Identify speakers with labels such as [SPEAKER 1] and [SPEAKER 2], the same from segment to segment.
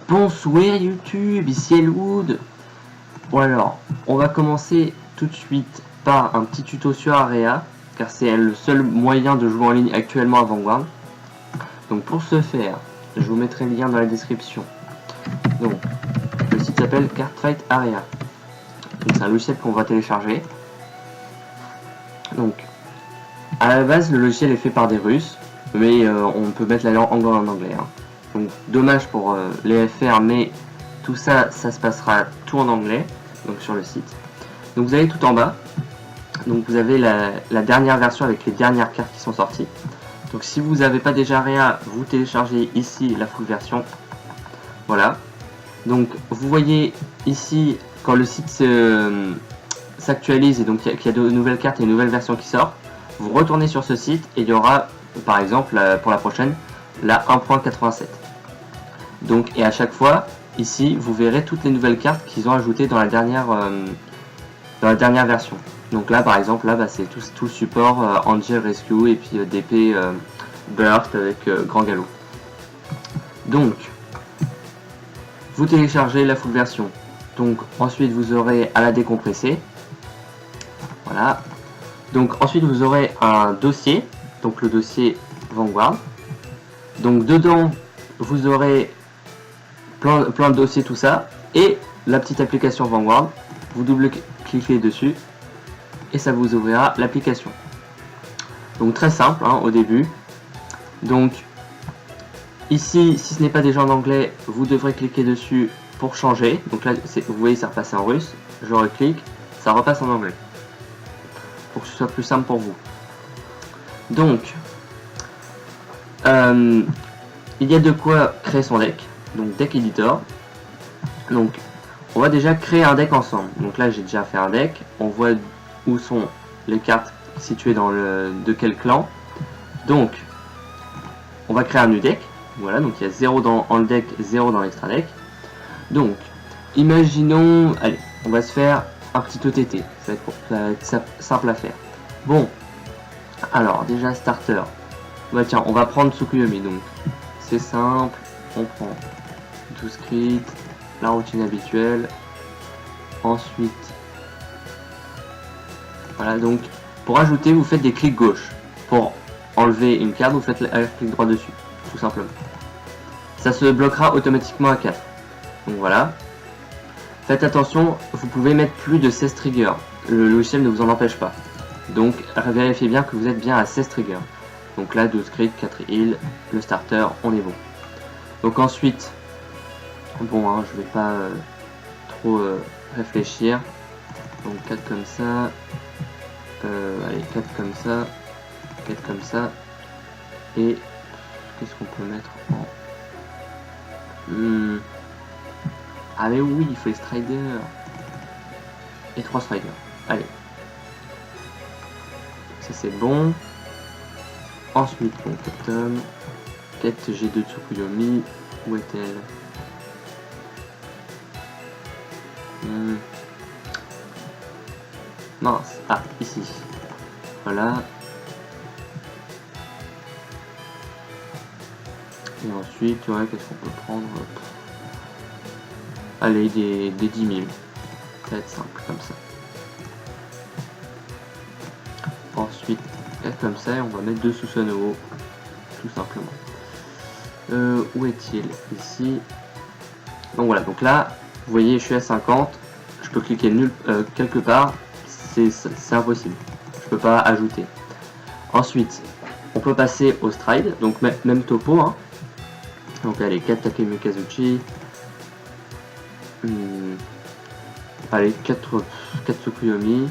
[SPEAKER 1] Bonsoir YouTube, ici Elwood. Bon alors, on va commencer tout de suite par un petit tuto sur Area, car c'est le seul moyen de jouer en ligne actuellement à Vanguard. Donc pour ce faire, je vous mettrai le lien dans la description. Donc, le site s'appelle Cardfight Area. C'est un logiciel qu'on va télécharger. Donc, à la base, le logiciel est fait par des Russes, mais on peut mettre la langue en anglais. Donc dommage pour les FR, mais tout ça, ça se passera tout en anglais, donc sur le site. Donc vous allez tout en bas, donc vous avez la dernière version avec les dernières cartes qui sont sorties. Donc si vous n'avez pas déjà Area, vous téléchargez ici la full version. Voilà. Donc vous voyez ici quand le site s'actualise et donc qu'il y a de nouvelles cartes et une nouvelle version qui sort, vous retournez sur ce site et il y aura par exemple pour la prochaine la 1.87. Donc, et à chaque fois, ici, vous verrez toutes les nouvelles cartes qu'ils ont ajoutées dans la dernière version. Donc là, par exemple, là, c'est tout le support Angel Rescue et puis DP Burst avec Grand Galop. Donc, vous téléchargez la full version. Donc, ensuite, vous aurez à la décompresser. Voilà. Donc, ensuite, vous aurez un dossier. Donc, le dossier Vanguard. Donc, dedans, vous aurez plein de dossiers, tout ça, et la petite application Vanguard. Vous double-cliquez dessus et ça vous ouvrira l'application. Donc très simple au début. Donc ici, si ce n'est pas déjà en anglais, vous devrez cliquer dessus pour changer. Donc là, vous voyez, ça repasse en russe. Je reclique, ça repasse en anglais. Pour que ce soit plus simple pour vous. Donc, il y a de quoi créer son deck. Donc deck editor. Donc on va déjà créer un deck ensemble. Donc là j'ai déjà fait un deck. On voit où sont les cartes situées dans de quel clan. Donc on va créer un new deck. Voilà, donc il y a 0 dans le deck, 0 dans l'extra deck. Donc imaginons, allez, on va se faire un petit OTT. Ça va être simple à faire. Bon, alors déjà starter. Bah tiens, on va prendre Tsukuyomi. Donc c'est simple, on prend tout script, la routine habituelle. Ensuite, voilà, donc pour ajouter, vous faites des clics gauche. Pour enlever une carte, vous faites un clic droit dessus, tout simplement. Ça se bloquera automatiquement à 4. Donc voilà. Faites attention, vous pouvez mettre plus de 16 triggers. Le logiciel ne vous en empêche pas. Donc vérifiez bien que vous êtes bien à 16 triggers. Donc là, 12 script, 4 heal, le starter, on est bon. Donc ensuite, bon, je vais pas trop réfléchir. Donc 4 comme ça. Allez, 4 comme ça. 4 comme ça. Et qu'est-ce qu'on peut mettre en... Ah mais oui, il faut les striders. Et 3 striders. Allez. Ça c'est bon. Ensuite, bon, Tom. Quête G2 Tsukuyomi. Où est-elle? Mince. Ah, ici. Voilà. Et ensuite, ouais, qu'est-ce qu'on peut prendre? Allez, des 10 000. Ça va être simple, comme ça. Ensuite, comme ça, et on va mettre 2 sous-sono. Tout simplement. Où est-il? Ici. Donc voilà, donc là, vous voyez, je suis à 50. Je peux cliquer quelque part. C'est impossible. Je peux pas ajouter. Ensuite, on peut passer au stride. Donc même topo. Donc allez, 4 Takemi Kazuchi. Allez, 4 Tsukuyomi.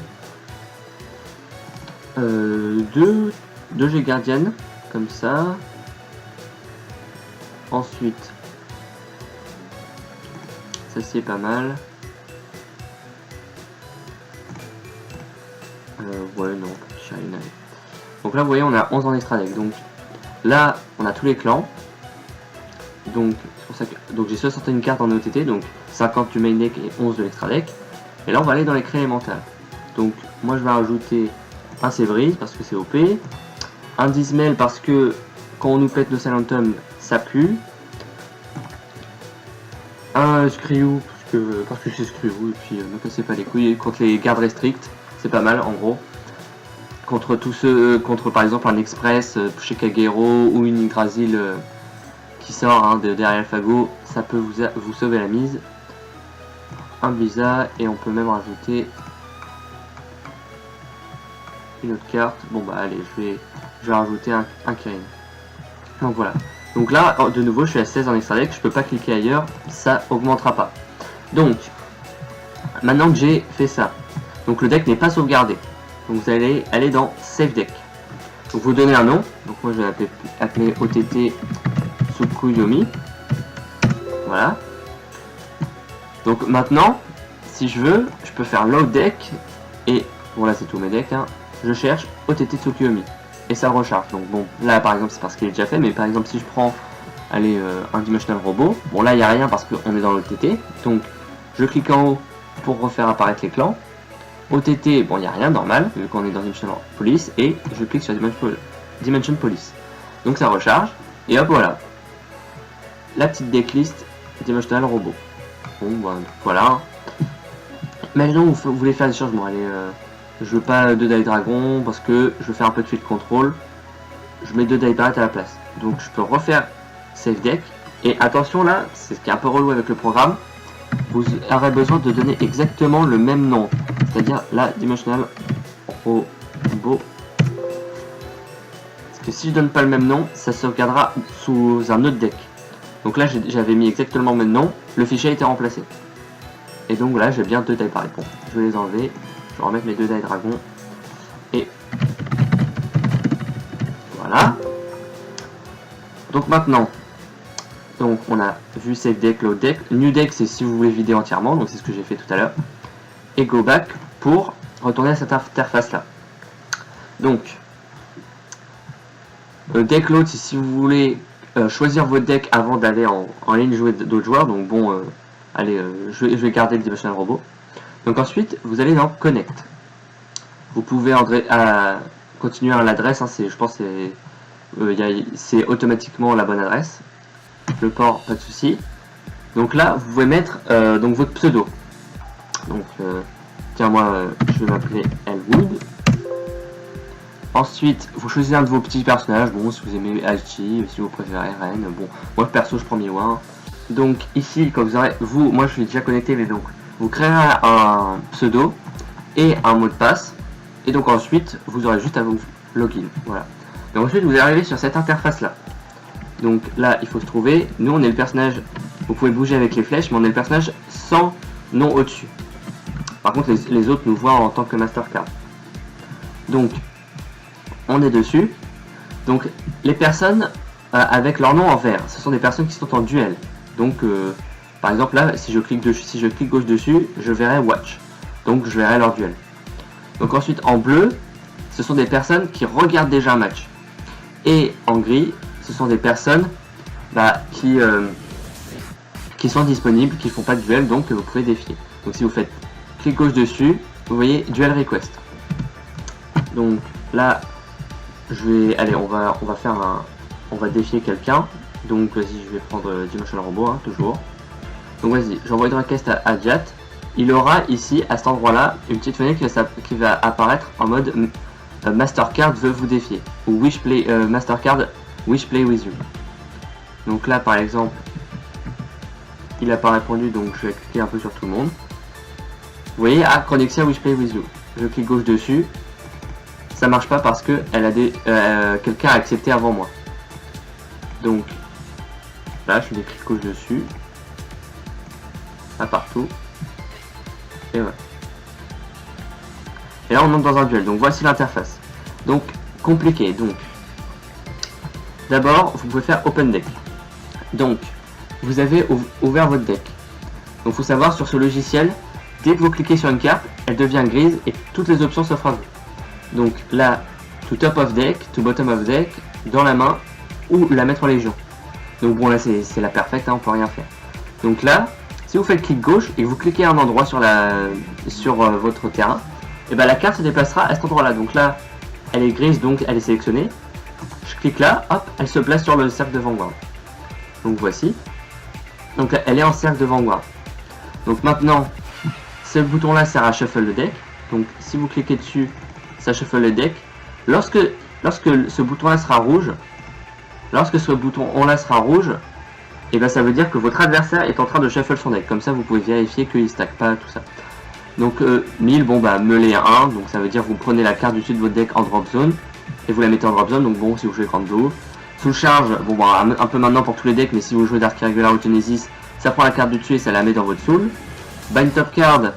[SPEAKER 1] 2 G Guardian. Comme ça. Ensuite, celle-ci est pas mal. Ouais, non, China. Donc là, vous voyez, on a 11 en extra deck. Donc là, on a tous les clans. Donc, c'est pour ça que donc j'ai 61 cartes en OTT, donc 50 du main deck et 11 de l'extra deck. Et là, on va aller dans les créés élémentales. Donc, moi, je vais rajouter un Sévrise parce que c'est OP, un Dismail parce que quand on nous pète nos Salentum, ça pue. un Screw, parce que c'est Screw, et puis ne cassez pas les couilles, contre les gardes restricts, c'est pas mal en gros. Contre tous ceux, contre par exemple un Express chez Kagero ou une Yggdrasil qui sort hein, de derrière Alphago, ça peut vous sauver la mise. Un Blizzard, et on peut même rajouter une autre carte. Bon bah allez, je vais rajouter un Kirin. Donc voilà. Donc là, de nouveau, je suis à 16 en extra deck, je peux pas cliquer ailleurs, ça augmentera pas. Donc, maintenant que j'ai fait ça, donc le deck n'est pas sauvegardé. Donc vous allez aller dans Save Deck. Donc vous donnez un nom, donc moi je vais appeler OTT Tsukuyomi. Voilà. Donc maintenant, si je veux, je peux faire Load Deck, et bon là c'est tous mes decks, hein, je cherche OTT Tsukuyomi. Et ça recharge. Donc bon, là par exemple c'est parce qu'il est déjà fait, mais par exemple si je prends allez, un Dimensional Robot, bon là il n'y a rien parce qu'on est dans l'OTT, donc je clique en haut pour refaire apparaître les clans. OTT, bon il n'y a rien normal, vu qu'on est dans Dimensional Police, et je clique sur Dimension Police. Donc ça recharge, et hop voilà. La petite decklist Dimensional Robot. Bon ben voilà. Maintenant vous voulez faire des changements, allez... je veux pas 2 Die Dragon parce que je veux faire un peu de field control. Je mets 2 Die Pirate à la place. Donc je peux refaire Save Deck. Et attention là, c'est ce qui est un peu relou avec le programme. Vous aurez besoin de donner exactement le même nom. C'est-à-dire la Dimensional Robot. Parce que si je donne pas le même nom, ça se regardera sous un autre deck. Donc là j'avais mis exactement le même nom. Le fichier a été remplacé. Et donc là j'ai bien 2 Die Pirate. Bon, je vais les enlever. Je vais remettre mes 2 Die Dragon. Et voilà. Donc maintenant, donc on a vu Save Deck, Load Deck. New Deck, c'est si vous voulez vider entièrement. Donc c'est ce que j'ai fait tout à l'heure. Et Go Back pour retourner à cette interface là. Donc, Deck Load, c'est si vous voulez choisir votre deck avant d'aller en ligne jouer d'autres joueurs. Donc bon, allez, je vais garder le Dimensional Robot. Donc ensuite, vous allez dans Connect. Vous pouvez continuer à l'adresse, hein, je pense que c'est automatiquement la bonne adresse. Le port, pas de souci. Donc là, vous pouvez mettre donc votre pseudo. Donc, tiens, moi, je vais m'appeler Elwood. Ensuite, vous choisissez un de vos petits personnages. Bon, si vous aimez Hachi, si vous préférez Ren. Bon, moi perso, je prends Miwa. Donc ici, quand vous aurez, moi je suis déjà connecté, mais donc vous créerez un pseudo et un mot de passe. Et donc ensuite, vous aurez juste à vous login. Voilà. Donc ensuite, vous arrivez sur cette interface là. Donc là, il faut se trouver. Nous, on est le personnage. Vous pouvez bouger avec les flèches, mais on est le personnage sans nom au-dessus. Par contre, les autres nous voient en tant que Mastercard. Donc, on est dessus. Donc, les personnes avec leur nom en vert, ce sont des personnes qui sont en duel. Donc, par exemple là, si je clique gauche dessus, je verrai Watch. Donc, je verrai leur duel. Donc ensuite, en bleu, ce sont des personnes qui regardent déjà un match. Et en gris, ce sont des personnes qui sont disponibles, qui ne font pas de duel, donc vous pouvez défier. Donc si vous faites clic gauche dessus, vous voyez Duel Request. Donc là, allez, on va défier quelqu'un. Donc vas-y, je vais prendre Dimensional Robot, hein, toujours. Donc vas-y, j'envoie une request à Jat. Il aura ici, à cet endroit-là, une petite fenêtre qui va apparaître en mode Mastercard veut vous défier. Ou Mastercard wish play with you. Donc là, par exemple, il n'a pas répondu, donc je vais cliquer un peu sur tout le monde. Vous voyez, connexion wish play with you. Je clique gauche dessus. Ça marche pas parce que quelqu'un a accepté avant moi. Donc là, je fais clic gauche dessus. Là, partout. Et voilà. Et là on entre dans un duel. Donc voici l'interface. Donc compliqué. Donc d'abord vous pouvez faire Open Deck. Donc vous avez ouvert votre deck. Donc il faut savoir sur ce logiciel, dès que vous cliquez sur une carte, elle devient grise et toutes les options s'offrent à vous. Donc là, to top of deck, to bottom of deck, dans la main ou la mettre en légion. Donc bon là c'est la perfecte, hein, on peut rien faire. Donc là, si vous faites clic gauche et que vous cliquez à un endroit sur votre terrain, et ben la carte se déplacera à cet endroit là. Donc là, elle est grise, donc elle est sélectionnée. Je clique là, hop, elle se place sur le cercle de Vanguard. Donc voici. Donc elle est en cercle de Vanguard. Donc maintenant, ce bouton-là sert à shuffle le deck. Donc si vous cliquez dessus, ça shuffle le deck. Lorsque ce bouton-là sera rouge, et ben ça veut dire que votre adversaire est en train de shuffle son deck. Comme ça, vous pouvez vérifier qu'il stack pas tout ça. Donc 1000, bon bah mêlée 1, donc ça veut dire que vous prenez la carte du dessus de votre deck en drop zone et vous la mettez en drop zone. Donc bon, si vous jouez Grand Blue, Soul Charge, bon bah un peu maintenant pour tous les decks, mais si vous jouez Dark Irregular ou Genesis, ça prend la carte du dessus et ça la met dans votre soul. Bind Top Card,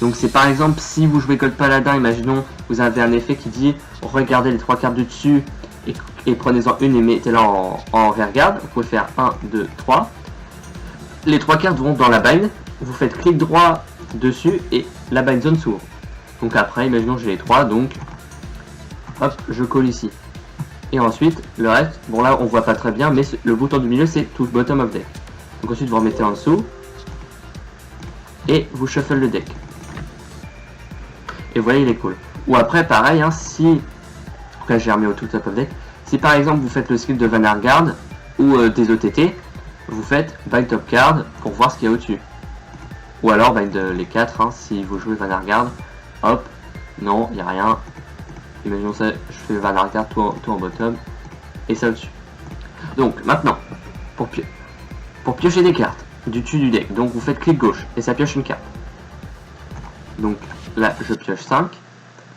[SPEAKER 1] donc c'est par exemple si vous jouez Gold Paladin, imaginons vous avez un effet qui dit regardez les 3 cartes du dessus et prenez-en une et mettez-la en rearguard. Vous pouvez faire 1, 2, 3. Les 3 cartes vont dans la bind, vous faites clic droit dessus et la bind zone s'ouvre. Donc après, imaginons j'ai les 3, donc hop, je colle ici. Et ensuite, le reste, bon là on voit pas très bien, mais le bouton du milieu c'est tout bottom of deck. Donc ensuite vous remettez en dessous et vous shuffle le deck. Et voilà, il est cool. Ou après, pareil, hein, si là j'ai remis au tout top of deck, si par exemple vous faites le skill de Vanguard ou des OTT, vous faites bind top card pour voir ce qu'il y a au-dessus. Ou alors bind les 4, hein, si vous jouez Vanguard, hop, non, il n'y a rien. Imaginons ça, je fais Vanguard tout en bottom et ça au-dessus. Donc maintenant, pour piocher des cartes du dessus du deck, donc vous faites clic gauche et ça pioche une carte. Donc là je pioche 5.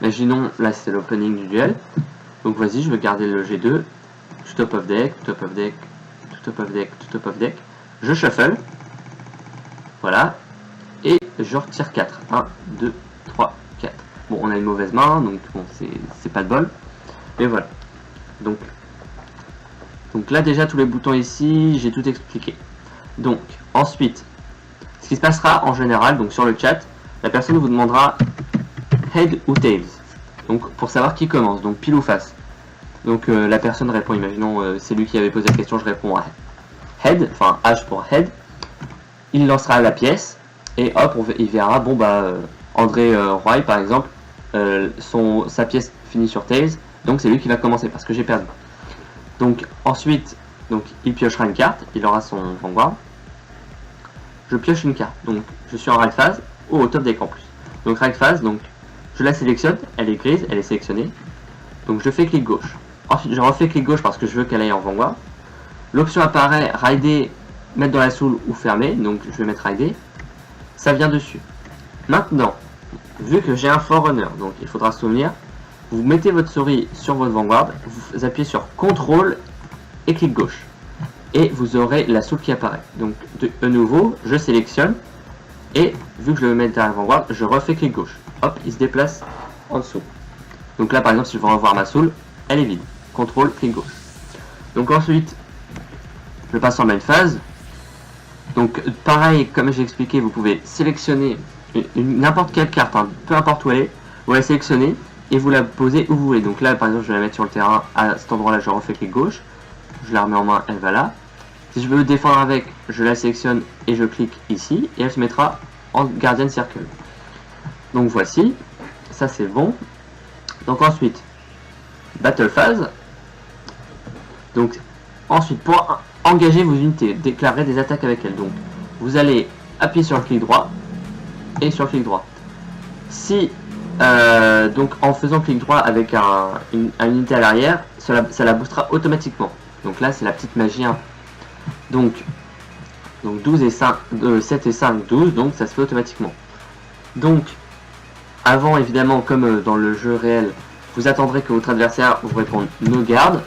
[SPEAKER 1] Imaginons là c'est l'opening du duel. Donc vas-y, je vais garder le G2, tout top of deck, tout top of deck, tout top of deck, tout top of deck. Je shuffle. Voilà. Et je retire 4. 1, 2, 3, 4. Bon, on a une mauvaise main, donc bon, c'est pas de bol. Mais voilà. Donc là déjà tous les boutons ici, j'ai tout expliqué. Donc ensuite, ce qui se passera en général, donc sur le chat, la personne vous demandera head ou tails. Donc pour savoir qui commence, donc pile ou face. Donc la personne répond, imaginons c'est lui qui avait posé la question, je réponds à head, enfin H pour head. Il lancera la pièce et hop, il verra, bon bah André Roy par exemple, sa pièce finit sur tails, donc c'est lui qui va commencer parce que j'ai perdu. Donc ensuite, donc il piochera une carte, il aura son Vanguard. Je pioche une carte, donc je suis en right phase ou au top deck en plus. Donc right phase, donc je la sélectionne, elle est grise, elle est sélectionnée. Donc je fais clic gauche. Ensuite je refais clic gauche parce que je veux qu'elle aille en Vanguard. L'option apparaît rider, mettre dans la soul ou fermer, donc je vais mettre rider. Ça vient dessus. Maintenant, vu que j'ai un forerunner, donc il faudra se souvenir, vous mettez votre souris sur votre Vanguard, vous appuyez sur CTRL et clic gauche. Et vous aurez la soul qui apparaît. Donc de nouveau, je sélectionne et vu que je vais mettre à la Vanguard, je refais clic gauche. Hop, il se déplace en dessous. Donc là par exemple, si je veux revoir ma soul, elle est vide. CTRL, clic gauche. Donc ensuite, je passe en main phase. Donc pareil, comme j'ai expliqué, vous pouvez sélectionner n'importe quelle carte, hein, peu importe où elle est, vous la sélectionnez et vous la posez où vous voulez. Donc là par exemple, je vais la mettre sur le terrain, à cet endroit là, je refais clic gauche, je la remets en main, elle va là. Si je veux défendre avec, je la sélectionne et je clique ici, et elle se mettra en Guardian Circle. Donc voici, ça c'est bon. Donc ensuite, Battle Phase. Donc ensuite, pour engager vos unités, déclarer des attaques avec elles. Donc vous allez appuyer sur le clic droit et sur le clic droit. Si donc en faisant clic droit avec une unité à l'arrière, ça la boostera automatiquement. Donc là c'est la petite magie. Hein. Donc 12 et 5, 7 et 5, 12, donc ça se fait automatiquement. Donc avant évidemment comme dans le jeu réel, vous attendrez que votre adversaire vous réponde no guard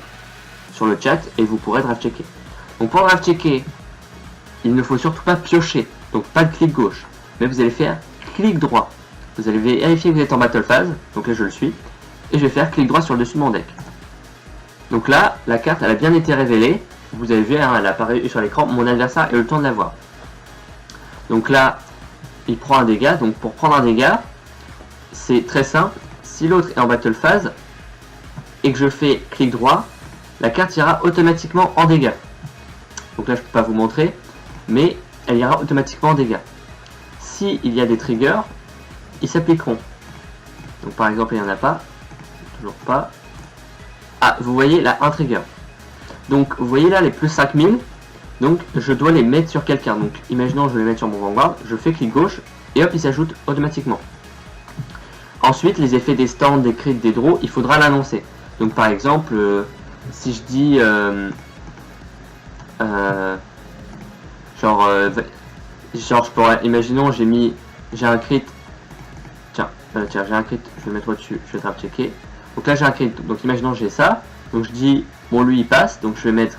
[SPEAKER 1] sur le chat et vous pourrez draft checker. Donc pour draft checker, il ne faut surtout pas piocher, donc pas de clic gauche, mais vous allez faire clic droit. Vous allez vérifier que vous êtes en battle phase, donc là je le suis, et je vais faire clic droit sur le dessus de mon deck. Donc là, la carte elle a bien été révélée, vous avez vu, hein, elle apparaît sur l'écran, mon adversaire a eu le temps de la voir. Donc là, il prend un dégât, donc pour prendre un dégât, c'est très simple, si l'autre est en battle phase, et que je fais clic droit, la carte ira automatiquement en dégâts. Donc là je ne peux pas vous montrer, mais elle ira automatiquement en dégâts. Si il y a des triggers, ils s'appliqueront. Donc par exemple il n'y en a pas, toujours pas. Ah, vous voyez là un trigger. Donc vous voyez là les plus 5000, Donc je dois les mettre sur quelqu'un. Donc imaginons je vais les mettre sur mon Vanguard, je fais clic gauche et hop, ils s'ajoutent automatiquement. Ensuite, les effets des stands, des crits, des draws, il faudra l'annoncer. Donc par exemple, si je dis genre je pourrais, imaginons j'ai un crit, tiens j'ai un crit, je vais le mettre au-dessus, je vais trap checker. Donc là j'ai un crit, donc imaginons j'ai ça, donc je dis bon lui il passe, donc je vais mettre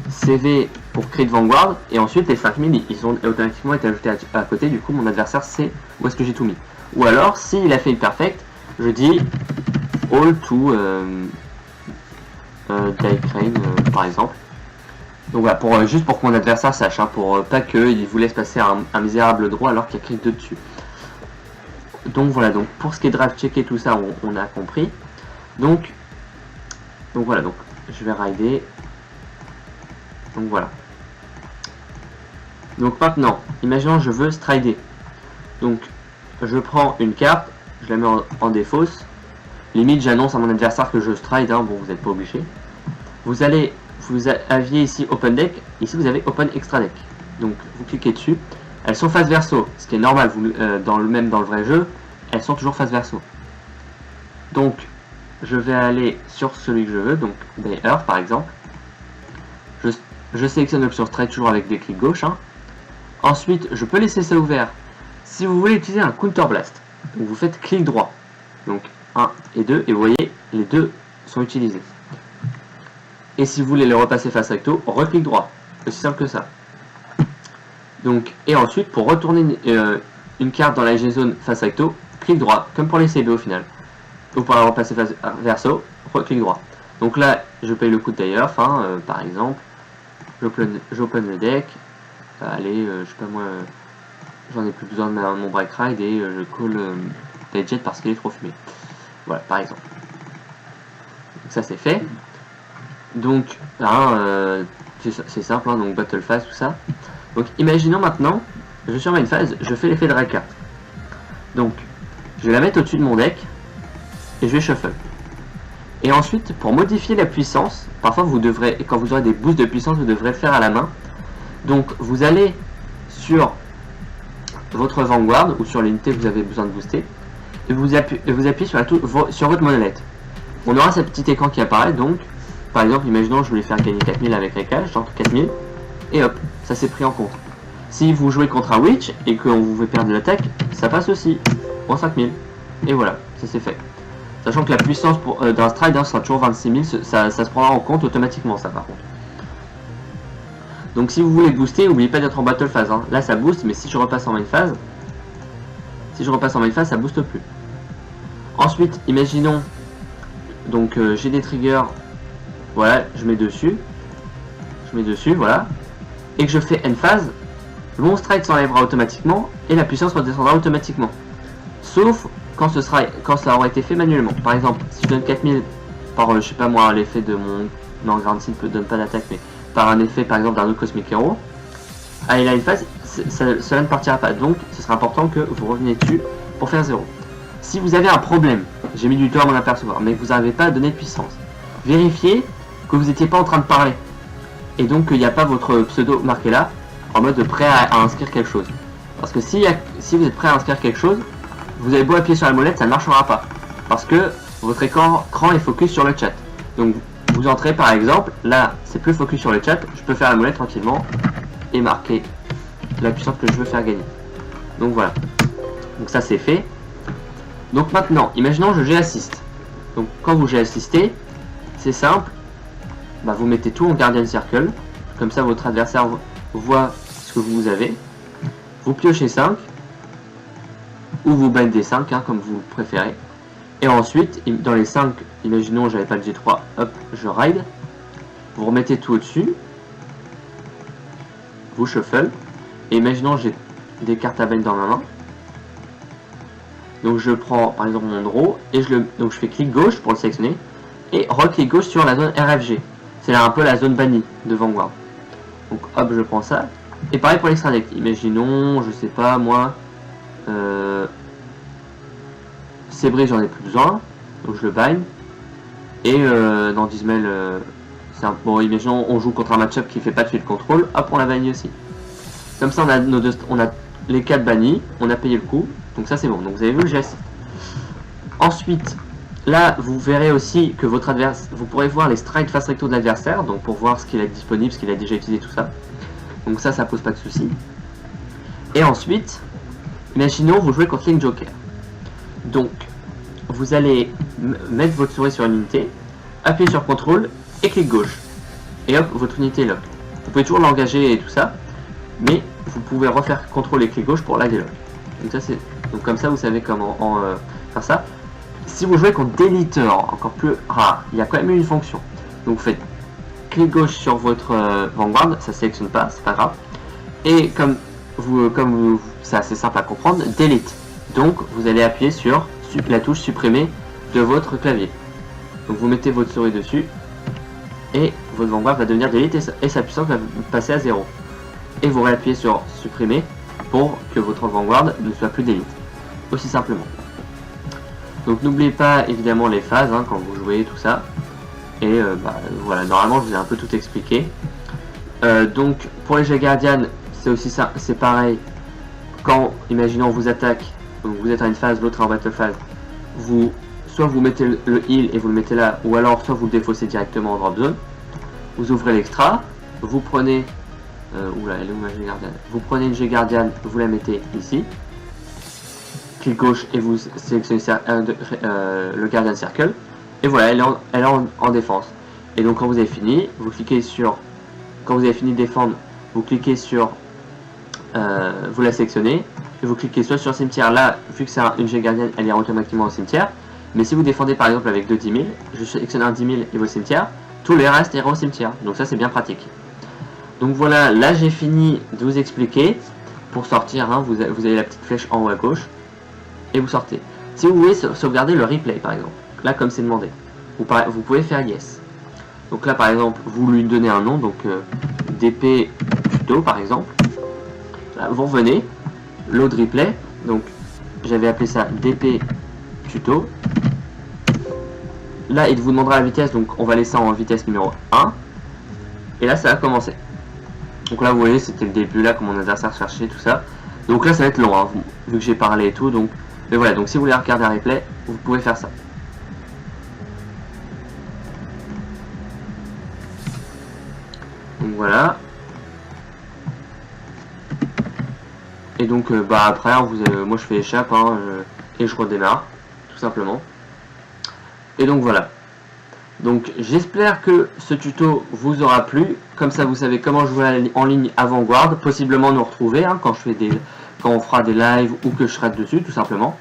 [SPEAKER 1] CV pour crit Vanguard, et ensuite les 5000 ils ont automatiquement été ajoutés à côté, du coup mon adversaire sait où est-ce que j'ai tout mis. Ou alors s'il a fait une perfect, je dis all to Die Crane par exemple. Donc voilà, juste pour que mon adversaire sache, hein, pour pas qu'il vous laisse passer un misérable droit alors qu'il y a crit dessus. Donc voilà, donc pour ce qui est draft check et tout ça, on a compris. Donc voilà, donc je vais rider. Donc voilà. Donc maintenant, imaginons je veux strider. Donc je prends une carte, je la mets en défausse. Limite j'annonce à mon adversaire que je stride, hein, bon vous n'êtes pas obligé. Vous aviez ici Open Deck, ici vous avez Open Extra Deck. Donc vous cliquez dessus, elles sont face verso, ce qui est normal, dans le vrai jeu, elles sont toujours face verso. Donc je vais aller sur celui que je veux, donc Bay Earth par exemple. Je sélectionne l'option strike toujours avec des clics gauche. Hein. Ensuite, je peux laisser ça ouvert. Si vous voulez utiliser un Counter Blast, donc vous faites clic droit. Donc 1 et 2, et vous voyez, les deux sont utilisés. Et si vous voulez les repasser face recto, reclic droit. Aussi simple que ça. Donc, et ensuite, pour retourner une carte dans la G-Zone face recto, clic droit, comme pour les CB au final. Ou pour la repasser face verso, reclic droit. Donc là, je paye le coût d'ailleurs, par exemple. J'open le deck. Allez, je sais pas moi, j'en ai plus besoin de mon break ride et je call Jet parce qu'il est trop fumé. Voilà, par exemple. Donc ça c'est fait. Donc là, c'est simple, hein, donc battle phase, tout ça. Donc imaginons maintenant, je suis en main phase, je fais l'effet de draw carte. Donc je vais la mettre au-dessus de mon deck et je vais shuffle. Et ensuite, pour modifier la puissance, parfois vous devrez, quand vous aurez des boosts de puissance, vous devrez le faire à la main. Donc vous allez sur votre Vanguard ou sur l'unité que vous avez besoin de booster et vous appuyez sur votre monolette. On aura ce petit écran qui apparaît, donc par exemple, imaginons je voulais faire gagner 4000 avec récage, j'entre 4000 et hop, ça s'est pris en compte. Si vous jouez contre un Witch et qu'on vous fait perdre de l'attaque, ça passe aussi en 5000 et voilà, ça c'est fait. Sachant que la puissance d'un stride sera toujours 26 000, ça se prendra en compte automatiquement, ça par contre. Donc si vous voulez booster, n'oubliez pas d'être en battle phase. Hein. Là ça booste, mais si je repasse en main phase, ça booste plus. Ensuite, imaginons, donc j'ai des triggers, voilà, je mets dessus, voilà, et que je fais end phase, mon stride s'enlèvera automatiquement et la puissance redescendra automatiquement. Sauf quand ça aura été fait manuellement. Par exemple, si je donne 4000 par, je sais pas moi, l'effet de mon... Non, Grand Seal ne donne pas d'attaque, mais par un effet, par exemple, d'un autre Cosmic Hero, à une phase, cela ne partira pas. Donc, ce sera important que vous reveniez dessus pour faire 0. Si vous avez un problème, j'ai mis du temps à m'en apercevoir, mais que vous n'arrivez pas à donner de puissance, vérifiez que vous n'étiez pas en train de parler. Et donc, qu'il n'y a pas votre pseudo marqué là, en mode prêt à inscrire quelque chose. Parce que si vous êtes prêt à inscrire quelque chose, vous avez beau appuyer sur la molette, ça ne marchera pas. Parce que votre écran est focus sur le chat. Donc vous entrez par exemple, là c'est plus focus sur le chat, je peux faire la molette tranquillement et marquer la puissance que je veux faire gagner. Donc voilà. Donc ça c'est fait. Donc maintenant, imaginons je G-assist. Donc quand vous G-assistez, c'est simple. Vous mettez tout en Guardian Circle. Comme ça votre adversaire voit ce que vous avez. Vous piochez 5. Ou vous bindez 5, hein, comme vous préférez. Et ensuite, dans les 5, imaginons j'avais pas le G3, hop, je ride. Vous remettez tout au-dessus. Vous shuffle. Et imaginons j'ai des cartes à bind dans ma main. Donc je prends par exemple mon draw et donc je fais clic gauche pour le sélectionner. Et reclic gauche sur la zone RFG. C'est là un peu la zone bannie de Vanguard. Donc hop, je prends ça. Et pareil pour l'extra deck. Imaginons, je sais pas moi... Cébris j'en ai plus besoin, donc je le bind. Et dans Dismail, Bon, imaginons on joue contre un match-up qui fait pas de fil contrôle, hop, on la bannit aussi. Comme ça, on a les 4 bannis, on a payé le coup, donc ça c'est bon. Donc vous avez vu le geste. Ensuite, là, vous verrez aussi que votre adversaire, vous pourrez voir les strikes face recto de l'adversaire, donc pour voir ce qu'il a disponible, ce qu'il a déjà utilisé, tout ça. Donc ça pose pas de souci. Et ensuite, imaginons vous jouez contre Link Joker. Donc, vous allez mettre votre souris sur une unité, appuyer sur CTRL et clic gauche. Et hop, votre unité est lock. Vous pouvez toujours l'engager et tout ça, mais vous pouvez refaire CTRL et clic gauche pour la délock. Donc comme ça, vous savez comment faire ça. Si vous jouez contre Deleter, encore plus rare, il y a quand même une fonction. Donc vous faites clic gauche sur votre Vanguard, ça sélectionne pas, c'est pas grave. Et comme c'est assez simple à comprendre, delete. Donc vous allez appuyer sur la touche supprimer de votre clavier. Donc vous mettez votre souris dessus et votre Vanguard va devenir delete et sa puissance va passer à 0. Et vous réappuyez sur supprimer pour que votre Vanguard ne soit plus delete. Aussi simplement. Donc n'oubliez pas évidemment les phases quand vous jouez, tout ça. Et voilà, normalement je vous ai un peu tout expliqué. Donc pour les G Guardian, c'est aussi ça, c'est pareil. Quand, imaginons, on vous attaque, donc vous êtes à une phase, l'autre en battle phase, soit vous mettez le heal et vous le mettez là, ou alors soit vous le défaussez directement en drop zone. Vous ouvrez l'extra, vous prenez, oula, elle est où ma G Guardian? Vous prenez une G Guardian, vous la mettez ici. Clic gauche et vous sélectionnez le Guardian Circle. Et voilà, elle est en défense. Et donc quand vous avez fini, vous cliquez sur, quand vous avez fini de défendre, vous cliquez sur, vous la sélectionnez, et vous cliquez soit sur le cimetière. Là, vu que c'est une G Guardian, elle est automatiquement au cimetière. Mais si vous défendez par exemple avec 2 10 000, je sélectionne un 10 000 et vos cimetières, tous les restes iront au cimetière. Donc ça c'est bien pratique. Donc voilà, là j'ai fini de vous expliquer. Pour sortir, vous avez la petite flèche en haut à gauche, et vous sortez. Si vous voulez sauvegarder le replay par exemple, là comme c'est demandé, vous pouvez faire yes. Donc là par exemple, vous lui donnez un nom, donc DP tuto par exemple. Là, vous revenez, load replay, donc j'avais appelé ça DP tuto. Là il vous demandera la vitesse, donc on va laisser en vitesse numéro 1. Et là ça va commencer. Donc là vous voyez c'était le début là, comme mon adversaire cherchait tout ça. Donc là ça va être long, vu que j'ai parlé et tout. Donc, mais voilà, donc si vous voulez regarder un replay, vous pouvez faire ça. Donc voilà. Et donc après moi je fais échappe et je redémarre tout simplement. Et donc voilà. Donc j'espère que ce tuto vous aura plu. Comme ça vous savez comment jouer en ligne à Vanguard, possiblement nous retrouver quand on fera des lives ou que je serai dessus tout simplement.